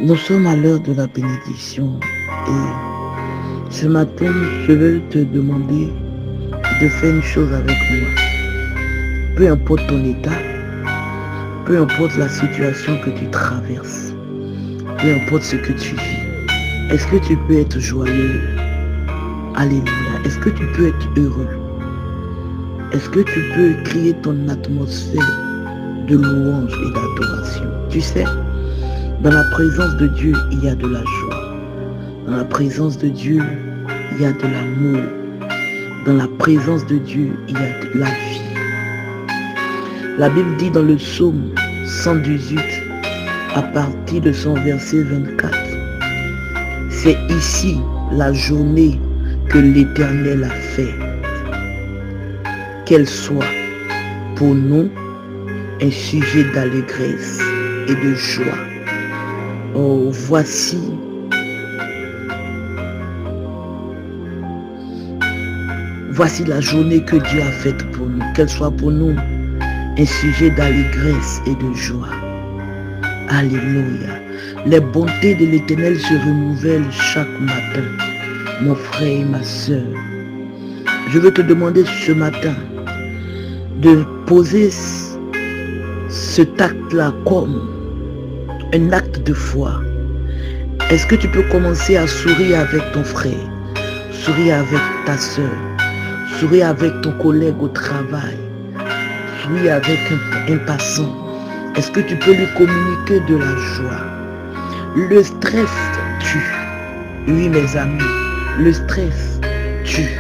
Nous sommes à l'heure de la bénédiction et ce matin, je veux te demander de faire une chose avec moi. Peu importe ton état, peu importe la situation que tu traverses, peu importe ce que tu vis, est-ce que tu peux être joyeux? Alléluia. Est-ce que tu peux être heureux? Est-ce que tu peux créer ton atmosphère de louange et d'adoration? Tu sais, dans la présence de Dieu, il y a de la joie. Dans la présence de Dieu, il y a de l'amour. Dans la présence de Dieu, il y a de la vie. La Bible dit dans le psaume 118, à partir de son verset 24, c'est ici la journée que l'Éternel a faite. Qu'elle soit pour nous un sujet d'allégresse et de joie. Oh, voici la journée que Dieu a faite pour nous. Qu'elle soit pour nous un sujet d'allégresse et de joie. Alléluia. Les bontés de l'Éternel se renouvellent chaque matin. Mon frère et ma soeur, je veux te demander ce matin de poser cet acte-là comme un acte de foi. Est-ce que tu peux commencer à sourire avec ton frère, sourire avec ta soeur, sourire avec ton collègue au travail, sourire avec un passant? Est-ce que tu peux lui communiquer de la joie? Le stress tue. Oui, mes amis, le stress tue.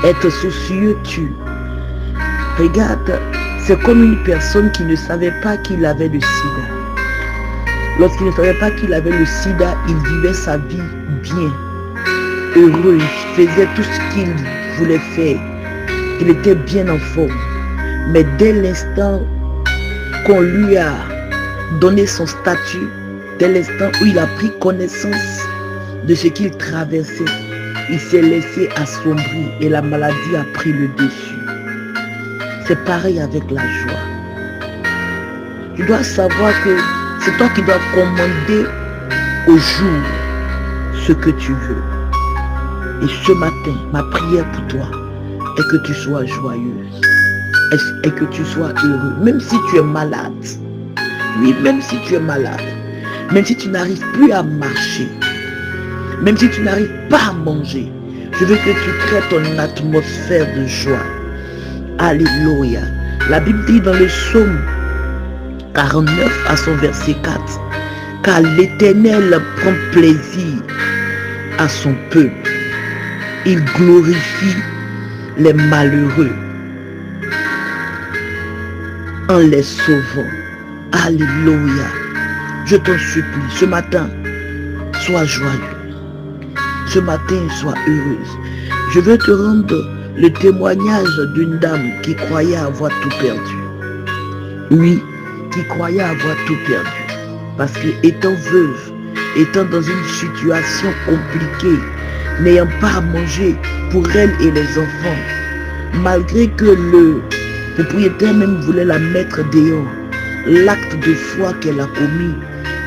Être soucieux tue. Regarde, c'est comme une personne qui ne savait pas qu'il avait le sida. Lorsqu'il ne savait pas qu'il avait le sida, il vivait sa vie bien, heureux, il faisait tout ce qu'il voulait faire. Il était bien en forme. Mais dès l'instant qu'on lui a donné son statut, dès l'instant où il a pris connaissance de ce qu'il traversait, il s'est laissé assombrir et la maladie a pris le dessus. C'est pareil avec la joie. Tu dois savoir que c'est toi qui dois commander au jour ce que tu veux. Et ce matin, ma prière pour toi est que tu sois joyeuse et que tu sois heureux. Même si tu es malade, oui, même si tu es malade, même si tu n'arrives plus à marcher, même si tu n'arrives pas à manger, je veux que tu crées ton atmosphère de joie. Alléluia. La Bible dit dans le psaume 49 à son verset 4, car l'Éternel prend plaisir à son peuple. Il glorifie les malheureux en les sauvant. Alléluia. Je t'en supplie, ce matin, sois joyeux. Ce matin, sois heureuse. Je veux te rendre le témoignage d'une dame qui croyait avoir tout perdu. Oui, qui croyait avoir tout perdu. Parce que étant veuve, étant dans une situation compliquée, n'ayant pas à manger pour elle et les enfants, malgré que le propriétaire même voulait la mettre dehors, l'acte de foi qu'elle a commis,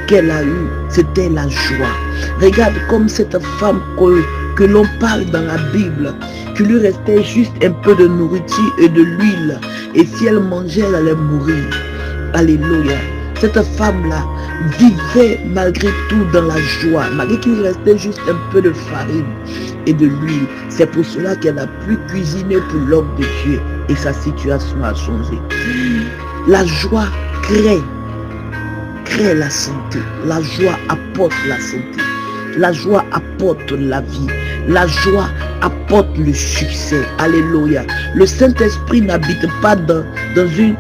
qu'elle a eu, c'était la joie. Regarde comme cette femme que l'on parle dans la Bible, qu'il lui restait juste un peu de nourriture et de l'huile. Et si elle mangeait, elle allait mourir. Alléluia. Cette femme-là vivait malgré tout dans la joie, malgré qu'il restait juste un peu de farine et de l'huile. C'est pour cela qu'elle a pu cuisiner pour l'homme de Dieu et sa situation a changé. La joie crée la santé. La joie apporte la santé. La joie apporte la vie. La joie apporte le succès. Alléluia. Le Saint-Esprit n'habite pas dans une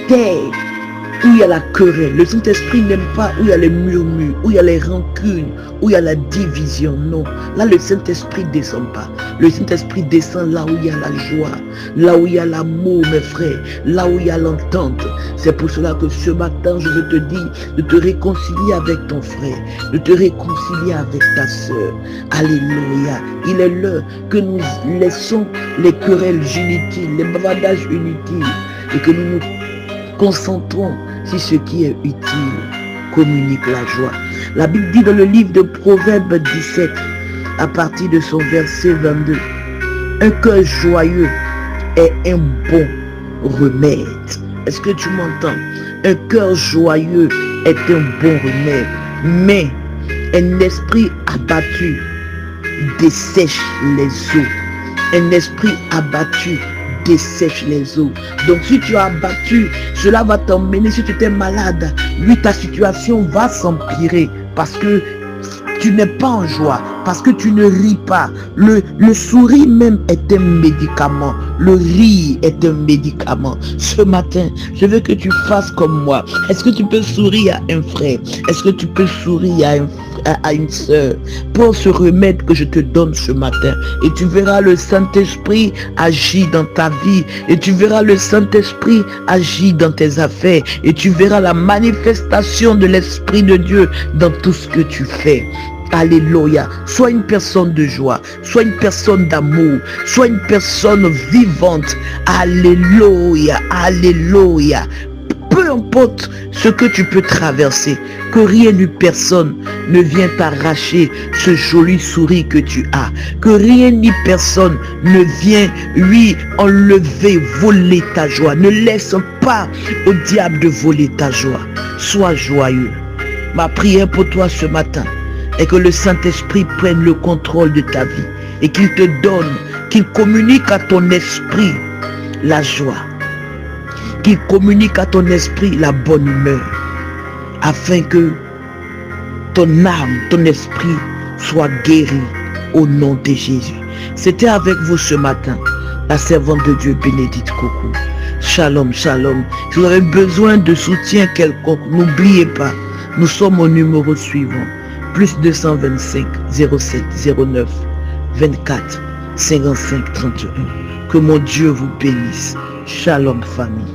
terre où il y a la querelle. Le Saint-Esprit n'aime pas où il y a les murmures, où il y a les rancunes, où il y a la division. Non. Là, le Saint-Esprit ne descend pas. Le Saint-Esprit descend là où il y a la joie, là où il y a l'amour, mes frères, là où il y a l'entente. C'est pour cela que ce matin, je veux te dire de te réconcilier avec ton frère, de te réconcilier avec ta soeur. Alléluia. Il est l'heure que nous laissons les querelles inutiles, les bavardages inutiles et que nous nous Concentrons sur ce qui est utile. Communique la joie. La Bible dit dans le livre de Proverbes 17, à partir de son verset 22, un cœur joyeux est un bon remède. Est-ce que tu m'entends? Un cœur joyeux est un bon remède, mais un esprit abattu dessèche les eaux. Un esprit abattu dessèche les eaux. Donc si tu es abattu, cela va t'emmener. Si tu étais malade, oui, ta situation va s'empirer parce que tu n'es pas en joie, parce que tu ne ris pas. Le sourire même est un médicament. Le rire est un médicament. Ce matin, je veux que tu fasses comme moi. Est-ce que tu peux sourire à un frère? Est-ce que tu peux sourire à une soeur? Prends ce remède que je te donne ce matin et tu verras le Saint-Esprit agir dans ta vie, et tu verras le Saint-Esprit agir dans tes affaires, et tu verras la manifestation de l'Esprit de Dieu dans tout ce que tu fais. Alléluia. Sois une personne de joie, sois une personne d'amour, sois une personne vivante. Alléluia, alléluia. Peu importe ce que tu peux traverser, que rien ni personne ne vienne t'arracher ce joli sourire que tu as. Que rien ni personne ne vienne, oui, enlever, voler ta joie. Ne laisse pas au diable de voler ta joie. Sois joyeux. Ma prière pour toi ce matin est que le Saint-Esprit prenne le contrôle de ta vie et qu'il te donne, qu'il communique à ton esprit la joie, qu'il communique à ton esprit la bonne humeur, afin que ton âme, ton esprit soit guéri au nom de Jésus. C'était avec vous ce matin, la servante de Dieu Bénédicte Coucou. Shalom, shalom. Si vous avez besoin de soutien quelconque, n'oubliez pas, nous sommes au numéro suivant. Plus 225 07 09 24 55 31. Que mon Dieu vous bénisse. Shalom famille.